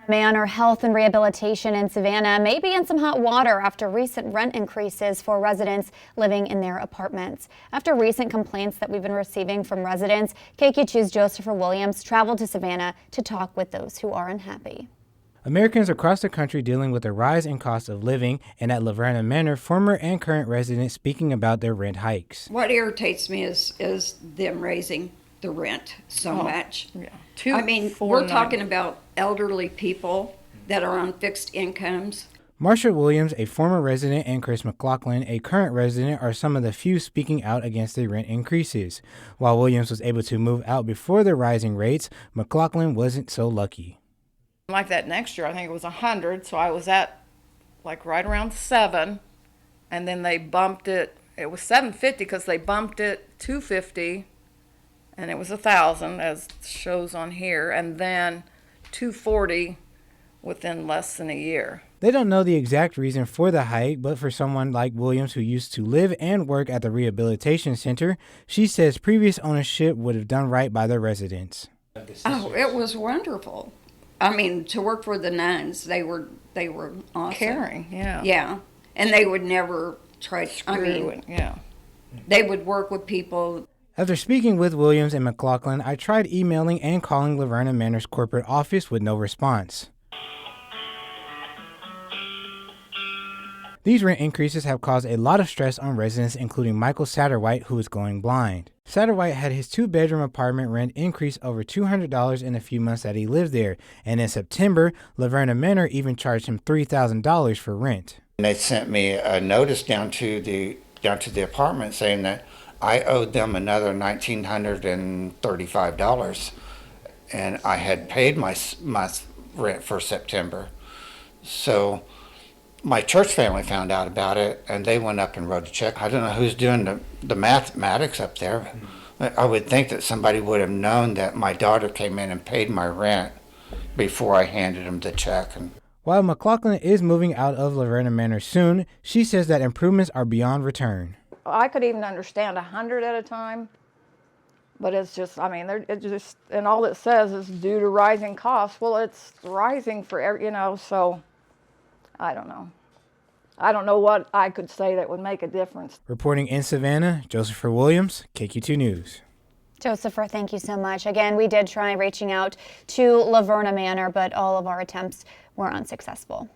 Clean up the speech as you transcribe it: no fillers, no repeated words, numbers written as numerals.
Manor Health and Rehabilitation in Savannah may be in some hot water after recent rent increases for residents living in their apartments. After recent complaints that we've been receiving from residents, KQ2's Josepher Williams traveled to Savannah to talk with those who are unhappy. Americans across the country dealing with a rise in cost of living, and at Laverna Manor, former and current residents speaking about their rent hikes. What irritates me is them raising the rent so much. Yeah. I mean, we're talking about elderly people that are on fixed incomes. Marsha Williams, a former resident, and Chris McLaughlin, a current resident, are some of the few speaking out against the rent increases. While Williams was able to move out before the rising rates, McLaughlin wasn't so lucky. Like that next year, I think it was 100, so I was at like right around 7, and then they bumped it. It was 750 because they bumped it 250, and it was 1,000 as shows on here, and then 240 within less than a year. They don't know the exact reason for the hike, but for someone like Williams who used to live and work at the rehabilitation center, she says previous ownership would have done right by the residents. Oh, it was wonderful. I mean, to work for the nuns, they were awesome. Caring, yeah. Yeah, and they would never try. They would work with people. After speaking with Williams and McLaughlin, I tried emailing and calling Laverna Manor's corporate office with no response. These rent increases have caused a lot of stress on residents, including Michael Satterwhite, who is going blind. Satterwhite had his 2-bedroom apartment rent increase over $200 in a few months that he lived there, and in September, Laverna Manor even charged him $3,000 for rent. They sent me a notice down to the apartment saying that I owed them another $1,935, and I had paid my rent for September. So my church family found out about it, and they went up and wrote a check. I don't know who's doing the mathematics up there. I would think that somebody would have known that my daughter came in and paid my rent before I handed them the check. While McLaughlin is moving out of Laverna Manor soon, she says that improvements are beyond return. I could even understand 100 at a time, but it's just, I mean, it just, and all it says is due to rising costs. Well, it's rising for every, so I don't know. I don't know what I could say that would make a difference. Reporting in Savannah, Josepher Williams, KQ2 News. Josepher, thank you so much. Again, we did try reaching out to Laverna Manor, but all of our attempts were unsuccessful.